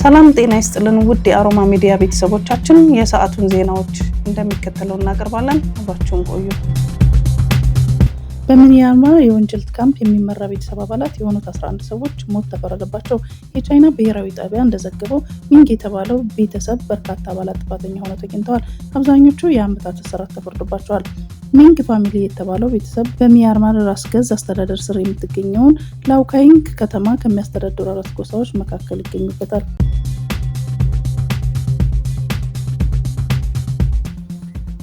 ሰላም ጤና ይስጥልን ውድ የአሮማ ሚዲያ ቤተሰቦቻችን፣ የሰዓቱን ዜናዎች እንደሚከተለው እናቀርባለን። አብራችሁን ቆዩ። በሚያንማር የወንጀል ካምፕ የሚመራ ቤተሰብ አባላት የሆኑት 11 ሰዎች ሞት ተፈረደባቸው። የቻይና ብሔራዊ ጣቢያ እንደዘገበው ሚንግ የተባለው ቤተሰብ በርካታ አባላት ጥፋተኛ ሆነው ተገኝተዋል። አብዛኞቹ የዓመታት እስራት ተፈርዶባቸዋል። ሚንግ ፋሚሊ የተባለው ቤተሰብ በሚያንማር ራስ ገዝ አስተዳደር ስር የምትገኘውን ላውካይንግ ከተማ ከሚያስተዳድሩ 4 ጎሳዎች መካከል ይገኙበታል።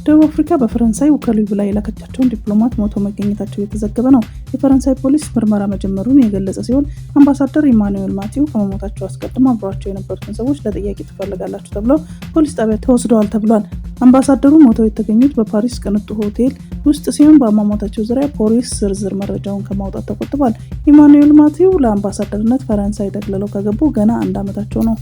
ደቡብ አፍሪካ በፈረንሳይ ውከሉይ ብላ የላከቻቸውን ዲፕሎማት ሞቶ መገኘታቸው የተዘገበ ነው። የፈረንሳይ ፖሊስ ምርመራ መጀመሩን የገለጸ ሲሆን አምባሳደር ኢማኑኤል ማቲው ከመሞታቸው አስቀድሞ አብረዋቸው የነበሩትን ሰዎች ለጥያቄ ትፈልጋላችሁ ተብለው ፖሊስ ጣቢያ ተወስደዋል ተብሏል። አምባሳደሩ ሞተው የተገኙት በፓሪስ ቅንጡ ሆቴል ውስጥ ሲሆን በአሟሟታቸው ዙሪያ ፖሊስ ዝርዝር መረጃውን ከማውጣት ተቆጥቧል። ኢማኑኤል ማቲው ለአምባሳደርነት ፈረንሳይ ጠቅልለው ከገቡ ገና 1 ዓመታቸው ነው።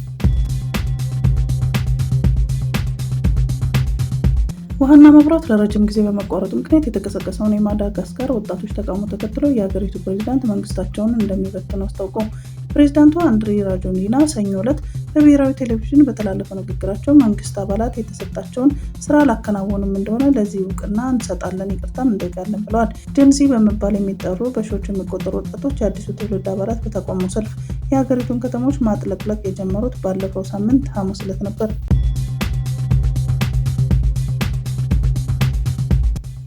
ውሃና መብራት ለረጅም ጊዜ በመቋረጡ ምክንያት የተቀሰቀሰውን የማዳጋስካር ወጣቶች ተቃውሞ ተከትሎ የሀገሪቱ ፕሬዝዳንት መንግስታቸውን እንደሚበትኑ አስታውቀው። ፕሬዝዳንቱ አንድሪ ራጆሊና ሰኞ ዕለት በብሔራዊ ቴሌቪዥን በተላለፈው ንግግራቸው መንግስት አባላት የተሰጣቸውን ስራ አላከናወኑም እንደሆነ ለዚህ እውቅና እንሰጣለን፣ ይቅርታም እንጠይቃለን ብለዋል። ጀንዚ በመባል የሚጠሩ በሺዎች የሚቆጠሩ ወጣቶች የአዲሱ ትውልድ አባላት በተቃውሞ ሰልፍ የሀገሪቱን ከተሞች ማጥለቅለቅ የጀመሩት ባለፈው ሳምንት ሐሙስ ዕለት ነበር።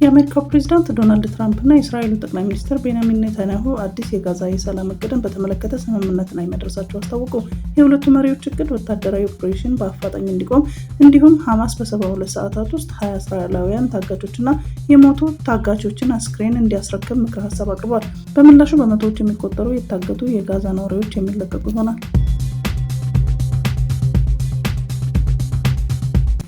የአሜሪካው ፕሬዝዳንት ዶናልድ ትራምፕ እና የእስራኤሉ ጠቅላይ ሚኒስትር ቤንያሚን ኔታንያሁ አዲስ የጋዛ የሰላም እቅድን በተመለከተ ስምምነት ላይ መድረሳቸው አስታወቁ። የሁለቱ መሪዎች እቅድ ወታደራዊ ኦፕሬሽን በአፋጣኝ እንዲቆም እንዲሁም ሐማስ በ72 ሰዓታት ውስጥ 20 እስራኤላውያን ታጋቾችና የሞቱ ታጋቾችን አስክሬን እንዲያስረክብ ምክረ ሀሳብ አቅርቧል። በምላሹ በመቶዎች የሚቆጠሩ የታገቱ የጋዛ ነዋሪዎች የሚለቀቁ ይሆናል።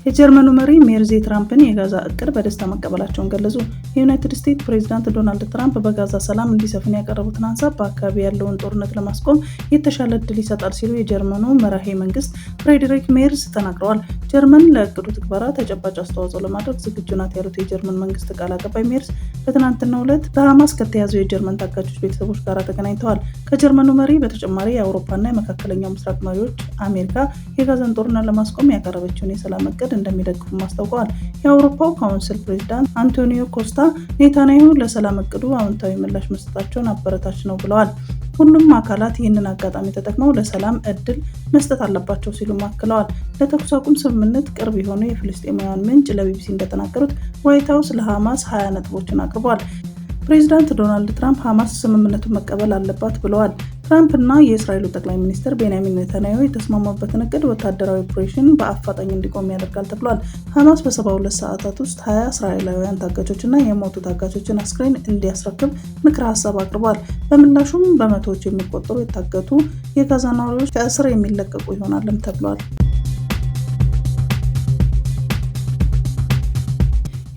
የጀርመኑ መሪ ሜርዝ ትራምፕን የጋዛ እቅድ በደስታ መቀበላቸውን ገለጹ። የዩናይትድ ስቴትስ ፕሬዝዳንት ዶናልድ ትራምፕ በጋዛ ሰላም እንዲሰፍን ያቀረቡትን ሀሳብ በአካባቢ ያለውን ጦርነት ለማስቆም የተሻለ እድል ይሰጣል ሲሉ የጀርመኑ መራሄ መንግስት ፍሬድሪክ ሜርዝ ተናግረዋል። ጀርመን ለእቅዱ ትግበራ ተጨባጭ አስተዋጽኦ ለማድረግ ዝግጁ ናት ያሉት የጀርመን መንግስት ቃል አቀባይ ሜርዝ በትናንትናው ዕለት በሐማስ ከተያዙ የጀርመን ታጋቾች ቤተሰቦች ጋር ተገናኝተዋል። ከጀርመኑ መሪ በተጨማሪ የአውሮፓና የመካከለኛው ምስራቅ መሪዎች አሜሪካ የጋዛን ጦርነት ለማስቆም ያቀረበችውን የሰላም እቅድ እንደሚደግፉም አስታውቀዋል። የአውሮፓው ካውንስል ፕሬዝዳንት አንቶኒዮ ኮስታ ኔታንያሁ ለሰላም እቅዱ አዎንታዊ ምላሽ መስጠታቸውን አበረታች ነው ብለዋል። ሁሉም አካላት ይህንን አጋጣሚ ተጠቅመው ለሰላም እድል መስጠት አለባቸው ሲሉም አክለዋል። ለተኩስ አቁም ስምምነት ቅርብ የሆኑ የፍልስጤማውያን ምንጭ ለቢቢሲ እንደተናገሩት ዋይት ሀውስ ለሐማስ 20 ነጥቦችን አቅርቧል። ፕሬዝዳንት ዶናልድ ትራምፕ ሐማስ ስምምነቱን መቀበል አለባት ብለዋል። ትራምፕ እና የእስራኤሉ ጠቅላይ ሚኒስትር ቤንያሚን ኔታንያሁ የተስማሙበትን እቅድ ወታደራዊ ኦፕሬሽን በአፋጣኝ እንዲቆም ያደርጋል ተብሏል። ሐማስ በ72 ሰዓታት ውስጥ 20 እስራኤላውያን ታጋቾችና የሞቱ ታጋቾችን አስክሬን እንዲያስረክብ ምክረ ሀሳብ አቅርቧል። በምላሹም በመቶዎች የሚቆጠሩ የታገቱ የጋዛ ነዋሪዎች ከእስር የሚለቀቁ ይሆናልም ተብሏል።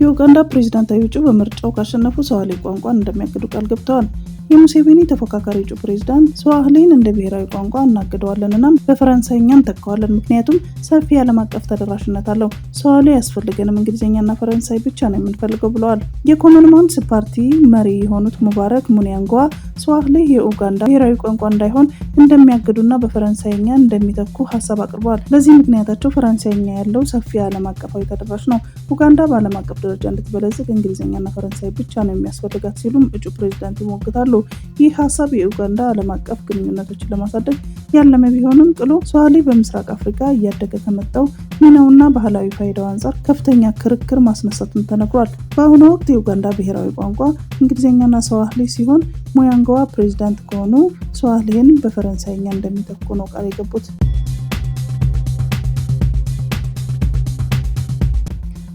የኡጋንዳ ፕሬዝዳንታዊ እጩ በምርጫው ካሸነፉ ስዋሂሊ ቋንቋን እንደሚያግዱ ቃል ገብተዋል። የሙሴቬኒ ተፎካካሪ እጩ ፕሬዝዳንት ስዋሂሊን እንደ ብሔራዊ ቋንቋ እናግደዋለን እና በፈረንሳይኛ እንተካዋለን፣ ምክንያቱም ሰፊ ዓለም አቀፍ ተደራሽነት አለው። ስዋሂሊ አያስፈልገንም፣ እንግሊዝኛና ፈረንሳይ ብቻ ነው የምንፈልገው ብለዋል። የኮመንዌልዝ ፓርቲ መሪ የሆኑት ሙባረክ ሙኒያንጓ ስዋሂሊ የኡጋንዳ ብሔራዊ ቋንቋ እንዳይሆን እንደሚያግዱና በፈረንሳይኛ እንደሚተኩ ሀሳብ አቅርበዋል። ለዚህ ምክንያታቸው ፈረንሳይኛ ያለው ሰፊ ዓለም አቀፋዊ ተደራሽ ነው። ኡጋንዳ በዓለም አቀፍ ደረጃ እንድትበለጽግ እንግሊዝኛና ፈረንሳይ ብቻ ነው የሚያስፈልጋት ሲሉም እጩ ፕሬዝዳንት ይሞግታሉ። ይህ ሀሳብ የኡጋንዳ ዓለም አቀፍ ግንኙነቶችን ለማሳደግ ያለመ ቢሆንም ቅሉ ስዋሂሊ በምስራቅ አፍሪካ እያደገ ከመጣው ሚናውና ባህላዊ ፋይዳው አንጻር ከፍተኛ ክርክር ማስነሳቱን ተነግሯል። በአሁኑ ወቅት የኡጋንዳ ብሔራዊ ቋንቋ እንግሊዝኛና ስዋሂሊ ሲሆን ሙያንጋዋ ፕሬዝዳንት ከሆኑ ስዋሂሊን በፈረንሳይኛ እንደሚተኩ ነው ቃል የገቡት።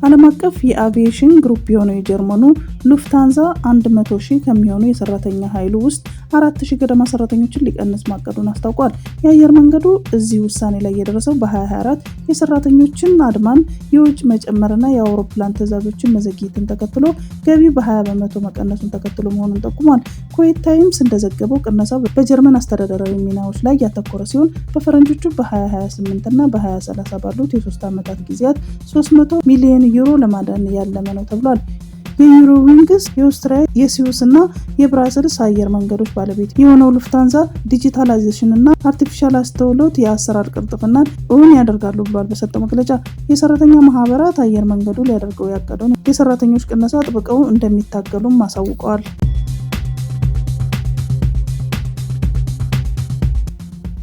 ዓለም አቀፍ የአቪዬሽን ግሩፕ የሆነው የጀርመኑ ሉፍታንዛ 100,000 ከሚሆኑ የሰራተኛ ኃይሉ ውስጥ 4,000 ገደማ ሰራተኞችን ሊቀንስ ማቀዱን አስታውቋል። የአየር መንገዱ እዚህ ውሳኔ ላይ የደረሰው በ2024 የሰራተኞችን አድማን፣ የውጭ መጨመርና የአውሮፕላን ትዕዛዞችን መዘግየትን ተከትሎ ገቢ በ20% መቀነሱን ተከትሎ መሆኑን ጠቁሟል። ኩዌት ታይምስ እንደዘገበው ቅነሳው በጀርመን አስተዳደራዊ ሚናዎች ላይ ያተኮረ ሲሆን በፈረንጆቹ በ2028 እና በ2030 ባሉት የ3 ዓመታት ጊዜያት 300 ሚሊዮን ዩሮ ለማዳን ያለመ ነው ተብሏል። የዩሮዊንግስ የኦስትሪያ የሲዩስ እና የብራስልስ አየር መንገዶች ባለቤት የሆነው ሉፍታንዛ ዲጂታላይዜሽን እና አርቲፊሻል አስተውሎት የአሰራር ቅልጥፍናን እውን ያደርጋሉ ብሏል። በሰጠው መግለጫ የሰራተኛ ማህበራት አየር መንገዱ ሊያደርገው ያቀደውን የሰራተኞች ቅነሳ አጥብቀው እንደሚታገሉም አሳውቀዋል።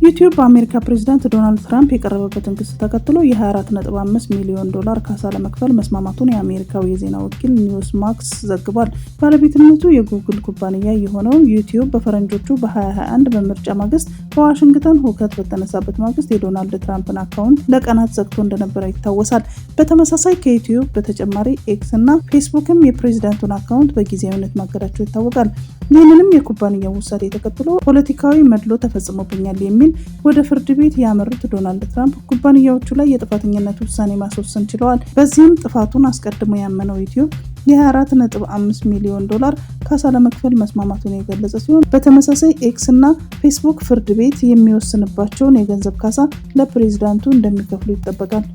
ዩቲዩብ በአሜሪካ ፕሬዝዳንት ዶናልድ ትራምፕ የቀረበበትን ክስ ተከትሎ የ24.5 ሚሊዮን ዶላር ካሳ ለመክፈል መስማማቱን የአሜሪካው የዜና ወኪል ኒውስማክስ ዘግቧል። ባለቤትነቱ የጉግል ኩባንያ የሆነው ዩቲዩብ በፈረንጆቹ በ2021 በምርጫ ማግስት በዋሽንግተን ሁከት በተነሳበት ማግስት የዶናልድ ትራምፕን አካውንት ለቀናት ዘግቶ እንደነበረ ይታወሳል። በተመሳሳይ ከዩቲዩብ በተጨማሪ ኤክስ እና ፌስቡክም የፕሬዝዳንቱን አካውንት በጊዜያዊነት ማገዳቸው ይታወቃል። ይህንንም የኩባንያው ውሳኔ ተከትሎ ፖለቲካዊ መድሎ ተፈጽሞብኛል የሚል ወደ ፍርድ ቤት ያመሩት ዶናልድ ትራምፕ ኩባንያዎቹ ላይ የጥፋተኝነት ውሳኔ ማስወሰን ችለዋል። በዚህም ጥፋቱን አስቀድሞ ያመነው ዩቲዩብ የ24.5 ሚሊዮን ዶላር ካሳ ለመክፈል መስማማቱን የገለጸ ሲሆን በተመሳሳይ ኤክስ እና ፌስቡክ ፍርድ ቤት የሚወስንባቸውን የገንዘብ ካሳ ለፕሬዝዳንቱ እንደሚከፍሉ ይጠበቃል።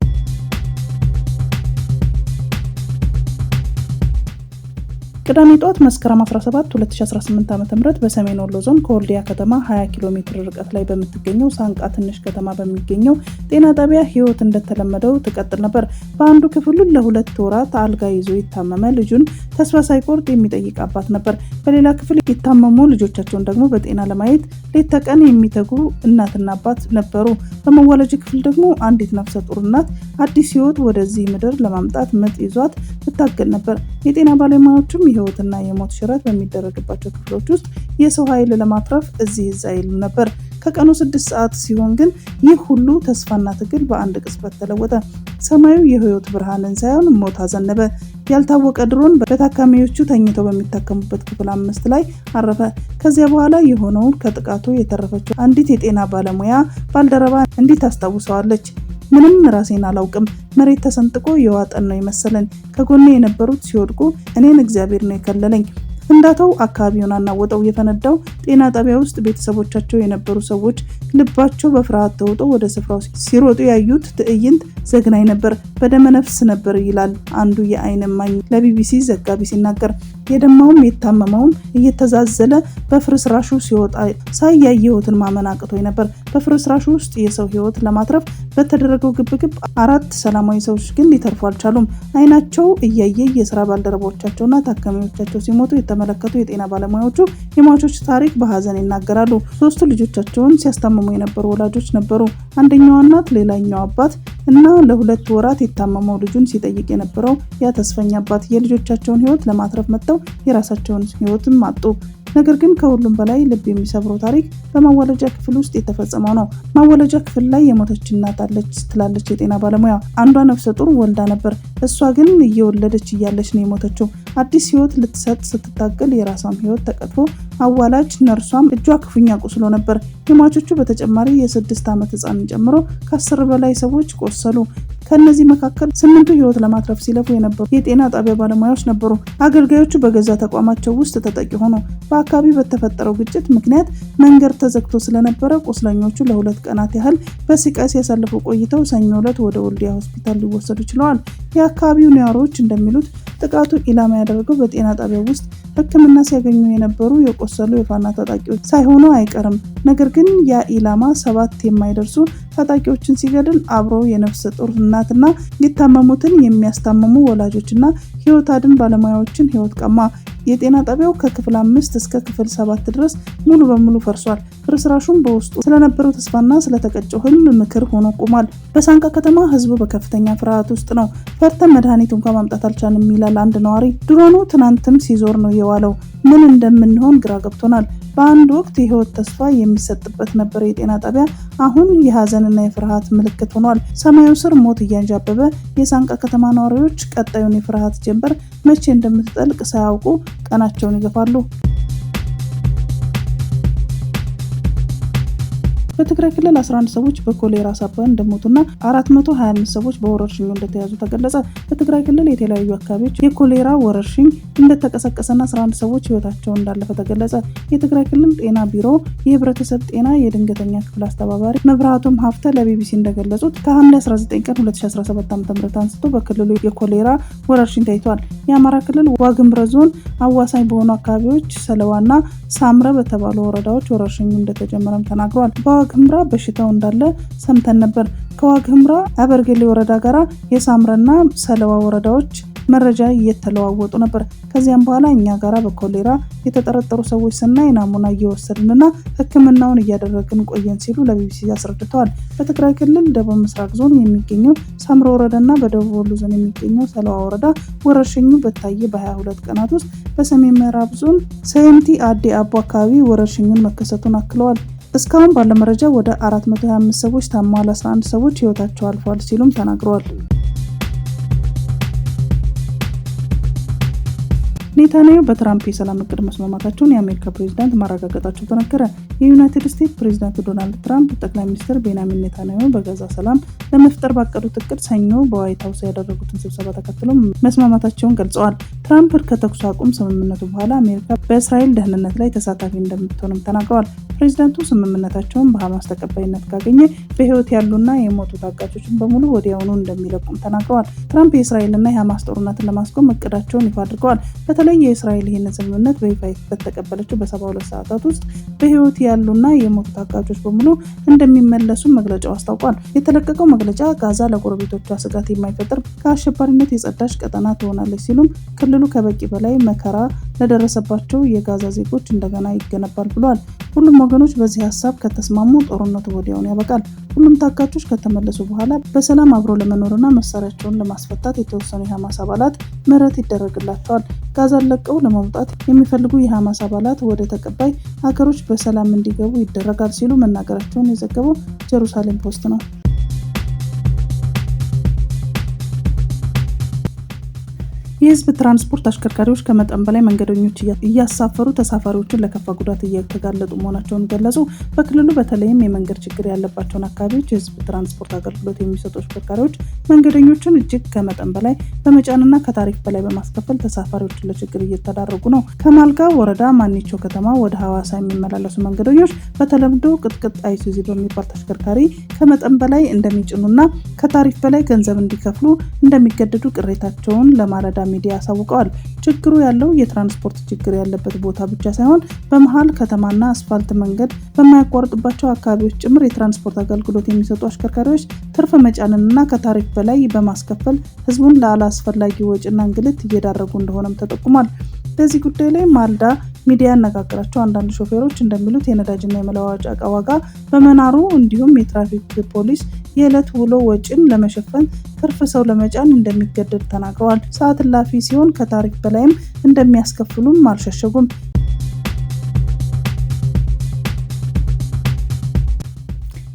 ቅዳሜ ጠዋት መስከረም 17 2018 ዓ.ም በሰሜን ወሎ ዞን ከወልዲያ ከተማ 20 ኪሎ ሜትር ርቀት ላይ በምትገኘው ሳንቃ ትንሽ ከተማ በሚገኘው ጤና ጣቢያ ህይወት እንደተለመደው ትቀጥል ነበር። በአንዱ ክፍሉ ለ2 ወራት አልጋ ይዞ የታመመ ልጁን ተስፋ ሳይቆርጥ የሚጠይቅ አባት ነበር። በሌላ ክፍል የታመሙ ልጆቻቸውን ደግሞ በጤና ለማየት ሌት ተቀን የሚተጉ እናትና አባት ነበሩ። በመዋለጃ ክፍል ደግሞ አንዲት ነፍሰ ጡር እናት አዲስ ህይወት ወደዚህ ምድር ለማምጣት ምጥ ይዟት ትታገል ነበር። የጤና ባለሙያዎችም የህይወትና የሞት ሽረት በሚደረግባቸው ክፍሎች ውስጥ የሰው ኃይል ለማትረፍ እዚህ እዛ ይሉ ነበር። ከቀኑ 6 ሰዓት ሲሆን ግን ይህ ሁሉ ተስፋና ትግል በአንድ ቅጽበት ተለወጠ። ሰማዩ የህይወት ብርሃንን ሳይሆን ሞት አዘነበ። ያልታወቀ ድሮን በታካሚዎቹ ተኝተው በሚታከሙበት ክፍል 5 ላይ አረፈ። ከዚያ በኋላ የሆነውን ከጥቃቱ የተረፈችው አንዲት የጤና ባለሙያ ባልደረባ እንዲህ ታስታውሰዋለች። ምንም ራሴን አላውቅም። መሬት ተሰንጥቆ የዋጠን ነው የመሰለን። ከጎኔ የነበሩት ሲወድቁ እኔን እግዚአብሔር ነው የከለለኝ። ፍንዳታው አካባቢውን አናወጠው። የፈነዳው ጤና ጣቢያ ውስጥ ቤተሰቦቻቸው የነበሩ ሰዎች ልባቸው በፍርሃት ተውጦ ወደ ስፍራው ሲሮጡ ያዩት ትዕይንት ዘግናኝ ነበር። በደመ ነፍስ ነበር ይላል አንዱ የዓይን እማኝ ለቢቢሲ ዘጋቢ ሲናገር። የደማውም የታመመውም እየተዛዘለ በፍርስራሹ ሲወጣ ሳያየሁትን ማመን አቅቶኝ ነበር። በፍርስራሹ ውስጥ የሰው ህይወት ለማትረፍ በተደረገው ግብግብ 4 ሰላማዊ ሰዎች ግን ሊተርፉ አልቻሉም። አይናቸው እያየ የስራ ባልደረቦቻቸውና ታካሚዎቻቸው ሲሞቱ የተመለከቱ የጤና ባለሙያዎቹ የሟቾች ታሪክ በሀዘን ይናገራሉ። 3 ልጆቻቸውን ሲያስታምሙ የነበሩ ወላጆች ነበሩ። አንደኛው እናት፣ ሌላኛው አባት እና ለ2 ወራት የታመመው ልጁን ሲጠይቅ የነበረው ያ ተስፈኛ አባት የልጆቻቸውን ህይወት ለማትረፍ መጥተው የራሳቸውን ህይወትም አጡ። ነገር ግን ከሁሉም በላይ ልብ የሚሰብረው ታሪክ በማዋለጃ ክፍል ውስጥ የተፈጸመው ነው። ማዋለጃ ክፍል ላይ የሞተች እናት አለች ትላለች የጤና ባለሙያ። አንዷ ነፍሰ ጡር ወልዳ ነበር። እሷ ግን እየወለደች እያለች ነው የሞተችው። አዲስ ህይወት ልትሰጥ ስትታገል የራሷም ህይወት ተቀጥፎ አዋላጅ ነርሷም እጇ ክፉኛ ቆስሎ ነበር። የሟቾቹ በተጨማሪ የ6 ዓመት ህፃንን ጨምሮ ከ10 በላይ ሰዎች ቆሰሉ። ከነዚህ መካከል 8ቱ ህይወት ለማትረፍ ሲለፉ የነበሩ የጤና ጣቢያ ባለሙያዎች ነበሩ። አገልጋዮቹ በገዛ ተቋማቸው ውስጥ ተጠቂ ሆኑ። በአካባቢው በተፈጠረው ግጭት ምክንያት መንገድ ተዘግቶ ስለነበረ ቁስለኞቹ ለ2 ቀናት ያህል በስቃይ ሲያሳልፉ ቆይተው ሰኞ ዕለት ወደ ወልዲያ ሆስፒታል ሊወሰዱ ችለዋል። የአካባቢው ነዋሪዎች እንደሚሉት ጥቃቱ ኢላማ ያደረገው በጤና ጣቢያው ውስጥ ሕክምና ሲያገኙ የነበሩ የቆሰሉ የፋና ታጣቂዎች ሳይሆኑ አይቀርም። ነገር ግን ያ ኢላማ 7 የማይደርሱ ታጣቂዎችን ሲገድል አብሮ የነፍሰ ጡር እናትና የታመሙትን የሚያስታምሙ ወላጆችና ህይወት አድን ባለሙያዎችን ህይወት ቀማ። የጤና ጣቢያው ከክፍል 5 እስከ ክፍል 7 ድረስ ሙሉ በሙሉ ፈርሷል። ፍርስራሹም በውስጡ ስለነበረው ተስፋና ስለተቀጨው ህልም ምክር ሆኖ ቆሟል። በሳንቃ ከተማ ህዝቡ በከፍተኛ ፍርሃት ውስጥ ነው። ፈርተን መድኃኒት እንኳን ማምጣት አልቻልንም ይላል አንድ ነዋሪ። ድሮኑ ትናንትም ሲዞር ነው የዋለው። ምን እንደምንሆን ግራ ገብቶናል። በአንድ ወቅት የህይወት ተስፋ የሚሰጥበት ነበር የጤና ጣቢያ፣ አሁን የሀዘንና የፍርሃት ምልክት ሆኗል። ሰማዩ ስር ሞት እያንዣበበ የሳንቃ ከተማ ነዋሪዎች ቀጣዩን የፍርሃት ጀንበር መቼ እንደምትጠልቅ ሳያውቁ ቀናቸውን ይገፋሉ። በትግራይ ክልል 11 ሰዎች በኮሌራ ሳቢያ እንደሞቱና 425 ሰዎች በወረርሽኙ እንደተያዙ ተገለጸ። በትግራይ ክልል የተለያዩ አካባቢዎች የኮሌራ ወረርሽኝ እንደተቀሰቀሰና 11 ሰዎች ህይወታቸው እንዳለፈ ተገለጸ። የትግራይ ክልል ጤና ቢሮ የህብረተሰብ ጤና የድንገተኛ ክፍል አስተባባሪ መብራቱም ሀፍተ ለቢቢሲ እንደገለጹት ከሐምሌ 19 ቀን 2017 ዓ.ም አንስቶ በክልሉ የኮሌራ ወረርሽኝ ታይቷል። የአማራ ክልል ዋግምራ ዞን አዋሳኝ በሆኑ አካባቢዎች ሰለዋና ሳምረ በተባሉ ወረዳዎች ወረርሽኙ እንደተጀመረም ተናግረዋል። በዋግምራ በሽታው እንዳለ ሰምተን ነበር። ከዋግምራ አበርገሌ ወረዳ ጋራ የሳምረና ሰለዋ ወረዳዎች መረጃ እየተለዋወጡ ነበር። ከዚያም በኋላ እኛ ጋራ በኮሌራ የተጠረጠሩ ሰዎች ስናይ ናሙና እየወሰድንና ሕክምናውን እያደረግን ቆየን ሲሉ ለቢቢሲ አስረድተዋል። በትግራይ ክልል ደቡብ ምስራቅ ዞን የሚገኘው ሳምረ ወረዳና በደቡብ ወሎ ዞን የሚገኘው ሰለዋ ወረዳ ወረርሽኙ በታየ በ22 ቀናት ውስጥ በሰሜን ምዕራብ ዞን ሰየምቲ አዲ አቦ አካባቢ ወረርሽኙን መከሰቱን አክለዋል። እስካሁን ባለ መረጃ ወደ 425 ሰዎች ታመዋል፣ 11 ሰዎች ህይወታቸው አልፏል ሲሉም ተናግረዋል። ኔታንያሁ በትራምፕ የሰላም እቅድ መስማማታቸውን የአሜሪካ ፕሬዝዳንት ማረጋገጣቸው ተነገረ። የዩናይትድ ስቴትስ ፕሬዝዳንት ዶናልድ ትራምፕ ጠቅላይ ሚኒስትር ቤንያሚን ኔታንያሁ በጋዛ ሰላም ለመፍጠር ባቀዱት እቅድ ሰኞ በዋይት ሀውስ ያደረጉትን ስብሰባ ተከትሎ መስማማታቸውን ገልጸዋል። ትራምፕ ከተኩስ አቁም ስምምነቱ በኋላ አሜሪካ በእስራኤል ደህንነት ላይ ተሳታፊ እንደምትሆንም ተናግረዋል። ፕሬዝዳንቱ ስምምነታቸውን በሐማስ ተቀባይነት ካገኘ በህይወት ያሉና የሞቱ ታጋቾችን በሙሉ ወዲያውኑ እንደሚለቁም ተናግረዋል። ትራምፕ የእስራኤልና የሐማስ ጦርነትን ለማስቆም እቅዳቸውን ይፋ አድርገዋል። በተለይ የእስራኤል ይህንን ስምምነት በይፋ በተቀበለችው በ72 ሰዓታት ውስጥ በህይወት ያሉና የሞቱ ታጋቾች በሙሉ እንደሚመለሱ መግለጫው አስታውቋል። የተለቀቀው መግለጫ ጋዛ ለጎረቤቶቿ ስጋት የማይፈጥር ከአሸባሪነት የጸዳች ቀጠና ትሆናለች ሲሉም ክልሉ ከበቂ በላይ መከራ ለደረሰባቸው የጋዛ ዜጎች እንደገና ይገነባል ብሏል። ሁሉም ወገኖች በዚህ ሀሳብ ከተስማሙ ጦርነቱ ወዲያውኑ ያበቃል። ሁሉም ታጋቾች ከተመለሱ በኋላ በሰላም አብሮ ለመኖርና መሳሪያቸውን ለማስፈታት የተወሰኑ የሐማስ አባላት ምህረት ይደረግላቸዋል። ጋዛን ለቀው ለመውጣት የሚፈልጉ የሐማስ አባላት ወደ ተቀባይ ሀገሮች በሰላም እንዲገቡ ይደረጋል ሲሉ መናገራቸውን የዘገበው ጀሩሳሌም ፖስት ነው። የህዝብ ትራንስፖርት አሽከርካሪዎች ከመጠን በላይ መንገደኞች እያሳፈሩ ተሳፋሪዎችን ለከፋ ጉዳት እየተጋለጡ መሆናቸውን ገለጹ። በክልሉ በተለይም የመንገድ ችግር ያለባቸውን አካባቢዎች የህዝብ ትራንስፖርት አገልግሎት የሚሰጡ አሽከርካሪዎች መንገደኞችን እጅግ ከመጠን በላይ በመጫንና ከታሪፍ በላይ በማስከፈል ተሳፋሪዎችን ለችግር እየተዳረጉ ነው። ከማልጋ ወረዳ ማኒቾ ከተማ ወደ ሐዋሳ የሚመላለሱ መንገደኞች በተለምዶ ቅጥቅጥ አይሱዚ በሚባል ተሽከርካሪ ከመጠን በላይ እንደሚጭኑና ከታሪፍ በላይ ገንዘብ እንዲከፍሉ እንደሚገደዱ ቅሬታቸውን ለማለዳ ሚዲያ አሳውቀዋል። ችግሩ ያለው የትራንስፖርት ችግር ያለበት ቦታ ብቻ ሳይሆን በመሃል ከተማና አስፋልት መንገድ በማያቋርጥባቸው አካባቢዎች ጭምር የትራንስፖርት አገልግሎት የሚሰጡ አሽከርካሪዎች ትርፍ መጫንንና ከታሪፍ በላይ በማስከፈል ህዝቡን ለአላስፈላጊ ወጪና እንግልት እየዳረጉ እንደሆነም ተጠቁሟል። በዚህ ጉዳይ ላይ ማልዳ ሚዲያ ያነጋገራቸው አንዳንድ ሾፌሮች እንደሚሉት የነዳጅና የመለዋወጫ ዕቃ ዋጋ በመናሩ እንዲሁም የትራፊክ ፖሊስ የዕለት ውሎ ወጪን ለመሸፈን ትርፍ ሰው ለመጫን እንደሚገደድ ተናግረዋል። ሰዓት እላፊ ሲሆን ከታሪፍ በላይም እንደሚያስከፍሉም አልሸሸጉም።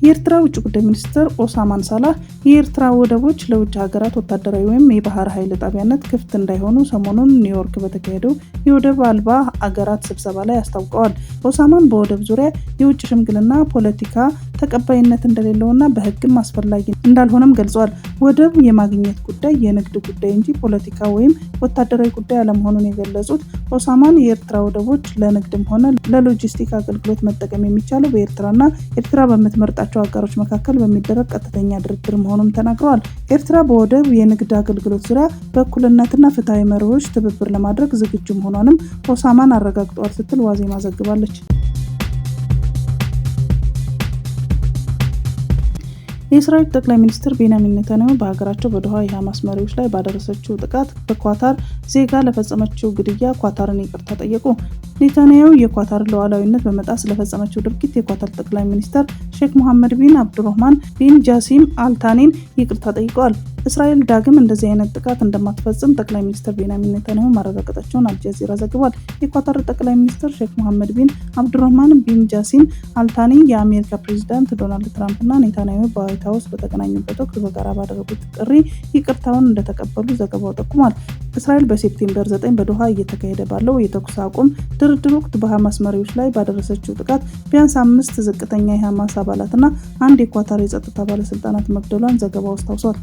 የኤርትራ ውጭ ጉዳይ ሚኒስትር ኦስማን ሳላህ የኤርትራ ወደቦች ለውጭ ሀገራት ወታደራዊ ወይም የባህር ኃይል ጣቢያነት ክፍት እንዳይሆኑ ሰሞኑን ኒውዮርክ በተካሄደው የወደብ አልባ አገራት ስብሰባ ላይ አስታውቀዋል። ኦስማን በወደብ ዙሪያ የውጭ ሽምግልና ፖለቲካ ተቀባይነት እንደሌለውና በሕግም አስፈላጊ እንዳልሆነም ገልጸዋል። ወደብ የማግኘት ጉዳይ የንግድ ጉዳይ እንጂ ፖለቲካ ወይም ወታደራዊ ጉዳይ አለመሆኑን የገለጹት ኦስማን የኤርትራ ወደቦች ለንግድም ሆነ ለሎጂስቲክ አገልግሎት መጠቀም የሚቻለው በኤርትራና ኤርትራ በምትመርጣቸው አጋሮች መካከል በሚደረግ ቀጥተኛ ድርድር መሆኑን ተናግረዋል። ኤርትራ በወደብ የንግድ አገልግሎት ዙሪያ በእኩልነትና ፍትሃዊ መርሆች ትብብር ለማድረግ ዝግጁ መሆኗንም ኦስማን አረጋግጠዋል ስትል ዋዜማ ዘግባለች። የእስራኤል ጠቅላይ ሚኒስትር ቤንያሚን ኔታንያሁ በሀገራቸው በዶሃ የሐማስ መሪዎች ላይ ባደረሰችው ጥቃት በኳታር ዜጋ ለፈጸመችው ግድያ ኳታርን ይቅርታ ጠየቁ። ኔታንያሁ የኳታርን ሉዓላዊነት በመጣስ ለፈጸመችው ድርጊት የኳታር ጠቅላይ ሚኒስትር ሼክ መሐመድ ቢን አብዱራህማን ቢን ጃሲም አልታኒን ይቅርታ ጠይቀዋል። እስራኤል ዳግም እንደዚህ አይነት ጥቃት እንደማትፈጽም ጠቅላይ ሚኒስትር ቤንያሚን ኔታንያሁ ማረጋገጣቸውን አልጀዚራ ዘግቧል። የኳታር ጠቅላይ ሚኒስትር ሼክ መሐመድ ቢን አብዱራህማን ቢን ጃሲም አልታኒ የአሜሪካ ፕሬዝዳንት ዶናልድ ትራምፕ እና ኔታንያሁ በዋይት ሀውስ በተገናኙበት ወቅት በጋራ ባደረጉት ጥሪ ይቅርታውን እንደተቀበሉ ዘገባው ጠቁሟል። እስራኤል በሴፕቴምበር 9 በዶሃ እየተካሄደ ባለው የተኩስ አቁም ድርድር ወቅት በሐማስ መሪዎች ላይ ባደረሰችው ጥቃት ቢያንስ 5 ዝቅተኛ የሐማስ አባላትና 1 የኳታር የጸጥታ ባለስልጣናት መግደሏን ዘገባው አስታውሷል።